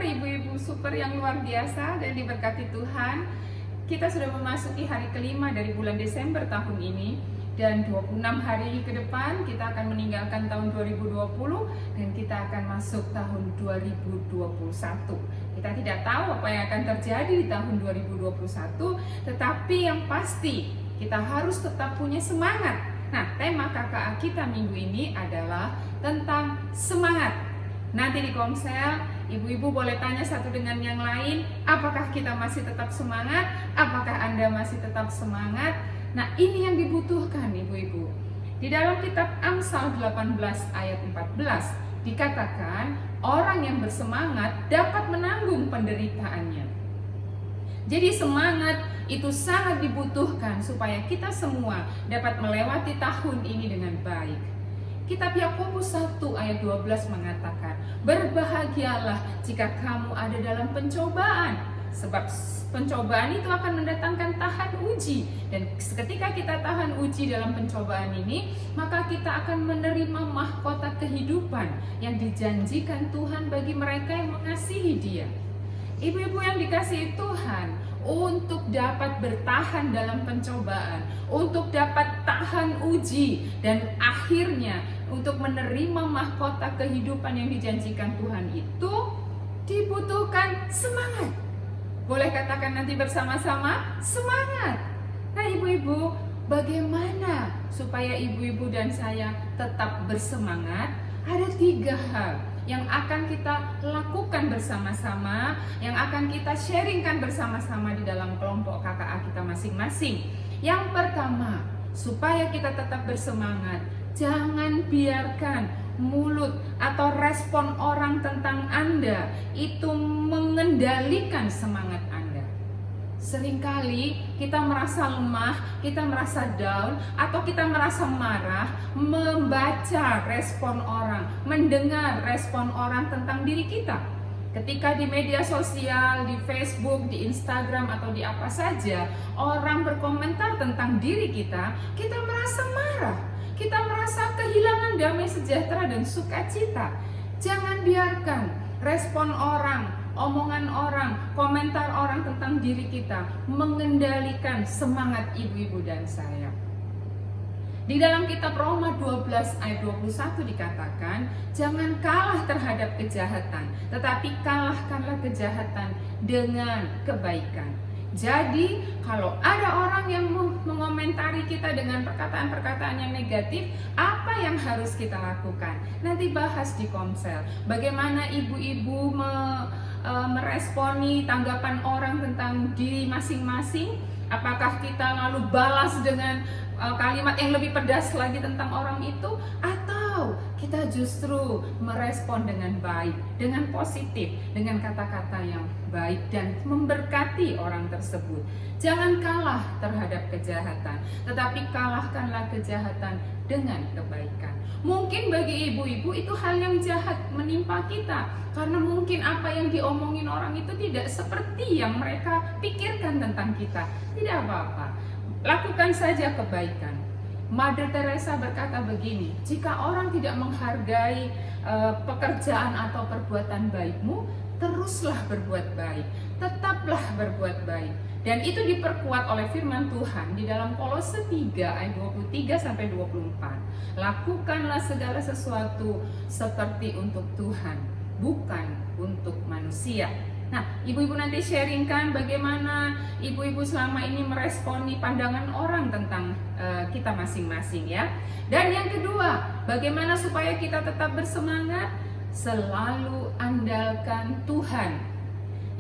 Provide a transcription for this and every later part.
kabar ibu-ibu super yang luar biasa dan diberkati Tuhan? Kita sudah memasuki hari kelima dari bulan Desember tahun ini, dan 26 hari ke depan kita akan meninggalkan tahun 2020 dan kita akan masuk tahun 2021. Kita tidak tahu apa yang akan terjadi di tahun 2021, tetapi yang pasti kita harus tetap punya semangat. Nah, tema KKA kita minggu ini adalah tentang semangat. Nanti di komsel, ibu-ibu boleh tanya satu dengan yang lain, apakah kita masih tetap semangat? Apakah Anda masih tetap semangat? Nah, ini yang dibutuhkan ibu-ibu. Di dalam kitab Amsal 18 ayat 14 dikatakan, orang yang bersemangat dapat menanggung penderitaannya. Jadi semangat itu sangat dibutuhkan supaya kita semua dapat melewati tahun ini dengan baik. Kitab Yakobus 1 ayat 12 mengatakan, berbahagialah jika kamu ada dalam pencobaan, sebab pencobaan itu akan mendatangkan tahan uji, dan ketika kita tahan uji dalam pencobaan ini, maka kita akan menerima mahkota kehidupan yang dijanjikan Tuhan bagi mereka yang mengasihi Dia. Ibu-ibu yang dikasihi Tuhan, untuk dapat bertahan dalam pencobaan, untuk dapat tahan uji, dan akhirnya untuk menerima mahkota kehidupan yang dijanjikan Tuhan itu dibutuhkan semangat. Boleh katakan nanti bersama-sama, semangat. Nah ibu-ibu, bagaimana supaya ibu-ibu dan saya tetap bersemangat? Ada 3 hal yang akan kita lakukan bersama-sama, yang akan kita sharingkan bersama-sama di dalam kelompok KKA kita masing-masing. Yang pertama, supaya kita tetap bersemangat, jangan biarkan mulut atau respon orang tentang Anda itu mengendalikan semangat Anda. Seringkali kita merasa lemah, kita merasa down, atau kita merasa marah, membaca respon orang, mendengar respon orang tentang diri kita. Ketika di media sosial, di Facebook, di Instagram, atau di apa saja, orang berkomentar tentang diri kita, kita merasa marah, kita merasa kehilangan damai sejahtera dan sukacita. Jangan biarkan respon orang, omongan orang, komentar orang tentang diri kita mengendalikan semangat ibu-ibu dan saya. Di dalam kitab Roma 12 ayat 21 dikatakan, jangan kalah terhadap kejahatan, tetapi kalahkanlah kejahatan dengan kebaikan. Jadi kalau ada orang yang mengomentari kita dengan perkataan-perkataan yang negatif, apa yang harus kita lakukan? Nanti bahas di komsel. Bagaimana ibu-ibu meresponi tanggapan orang tentang diri masing-masing? Apakah kita lalu balas dengan kalimat yang lebih pedas lagi tentang orang itu? Atau kita justru merespon dengan baik, dengan positif, dengan kata-kata yang baik dan memberkati orang tersebut. Jangan kalah terhadap kejahatan, tetapi kalahkanlah kejahatan dengan kebaikan. Mungkin bagi ibu-ibu itu hal yang jahat menimpa kita, karena mungkin apa yang diomongin orang itu tidak seperti yang mereka pikirkan tentang kita. Tidak apa-apa, lakukan saja kebaikan. Mother Teresa berkata begini, jika orang tidak menghargai pekerjaan atau perbuatan baikmu, teruslah berbuat baik, tetaplah berbuat baik. Dan itu diperkuat oleh firman Tuhan di dalam Kolose 3 ayat 23-24. Lakukanlah segala sesuatu seperti untuk Tuhan, bukan untuk manusia. Nah, ibu-ibu nanti sharingkan bagaimana ibu-ibu selama ini meresponi pandangan orang tentang kita masing-masing ya. Dan yang kedua, bagaimana supaya kita tetap bersemangat? Selalu andalkan Tuhan.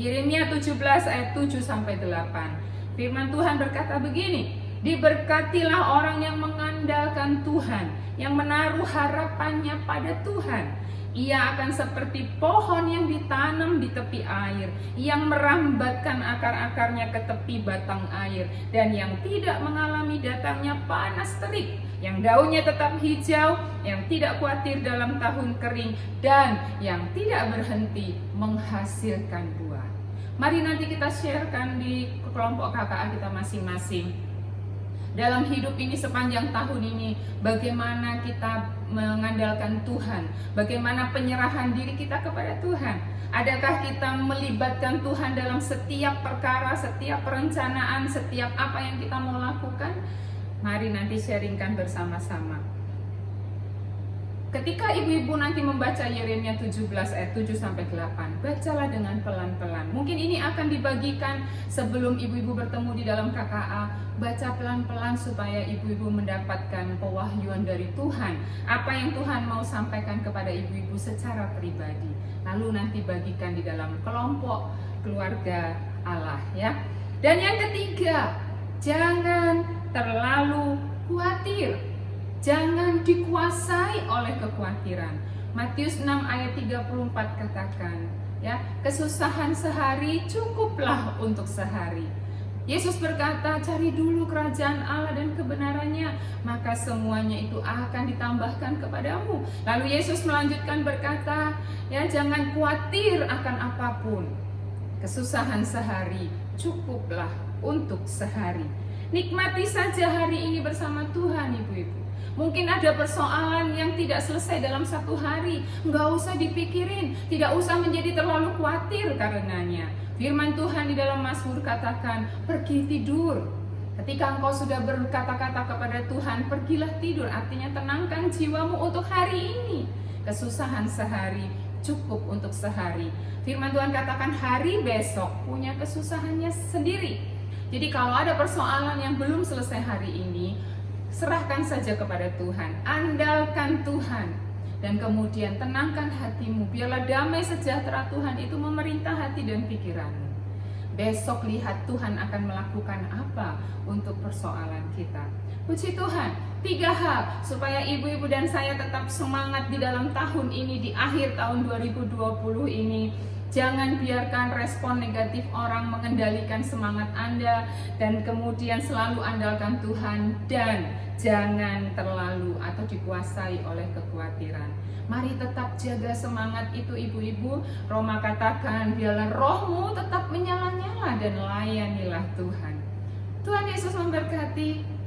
Yeremia 17 ayat 7-8. Firman Tuhan berkata begini, diberkatilah orang yang mengandalkan Tuhan, yang menaruh harapannya pada Tuhan. Ia akan seperti pohon yang ditanam di tepi air, yang merambatkan akar-akarnya ke tepi batang air, dan yang tidak mengalami datangnya panas terik, yang daunnya tetap hijau, yang tidak khawatir dalam tahun kering, dan yang tidak berhenti menghasilkan buah. Mari nanti kita sharekan di kelompok KKA kita masing-masing. dalam hidup ini sepanjang tahun ini, bagaimana kita mengandalkan Tuhan, bagaimana penyerahan diri kita kepada Tuhan. Adakah kita melibatkan Tuhan dalam setiap perkara, setiap perencanaan, setiap apa yang kita mau lakukan? Mari nanti sharingkan bersama-sama. Ketika ibu-ibu nanti membaca Yeremia 17 ayat 7-8, bacalah dengan pelan-pelan. Mungkin ini akan dibagikan sebelum ibu-ibu bertemu di dalam KKA. Baca pelan-pelan supaya ibu-ibu mendapatkan pewahyuan dari Tuhan. Apa yang Tuhan mau sampaikan kepada ibu-ibu secara pribadi. Lalu nanti bagikan di dalam kelompok keluarga Allah, ya. Dan yang ketiga, jangan terlalu khawatir. Jangan dikuasai oleh kekhawatiran. Matius 6 ayat 34 katakan, ya, kesusahan sehari cukuplah untuk sehari. Yesus berkata, cari dulu kerajaan Allah dan kebenarannya, maka semuanya itu akan ditambahkan kepadamu. Lalu Yesus melanjutkan berkata, ya, jangan khawatir akan apapun. Kesusahan sehari cukuplah untuk sehari. Nikmati saja hari ini bersama Tuhan, ibu-ibu. Mungkin ada persoalan yang tidak selesai dalam satu hari. Nggak usah dipikirin, tidak usah menjadi terlalu khawatir karenanya. Firman Tuhan di dalam Mazmur katakan, pergi tidur. Ketika engkau sudah berkata-kata kepada Tuhan, pergilah tidur. Artinya tenangkan jiwamu untuk hari ini. Kesusahan sehari cukup untuk sehari. Firman Tuhan katakan hari besok punya kesusahannya sendiri. Jadi kalau ada persoalan yang belum selesai hari ini, serahkan saja kepada Tuhan, andalkan Tuhan, dan kemudian tenangkan hatimu. Biarlah damai sejahtera Tuhan itu memerintah hati dan pikiranmu. Besok lihat Tuhan akan melakukan apa untuk persoalan kita. Puji Tuhan, 3 hal supaya ibu-ibu dan saya tetap semangat di dalam tahun ini, di akhir tahun 2020 ini. Jangan biarkan respon negatif orang mengendalikan semangat Anda, dan kemudian selalu andalkan Tuhan, dan jangan terlalu atau dikuasai oleh kekhawatiran. Mari tetap jaga semangat itu, ibu-ibu. Roma katakan, biarlah rohmu tetap menyala-nyala dan layanilah Tuhan. Tuhan Yesus memberkati.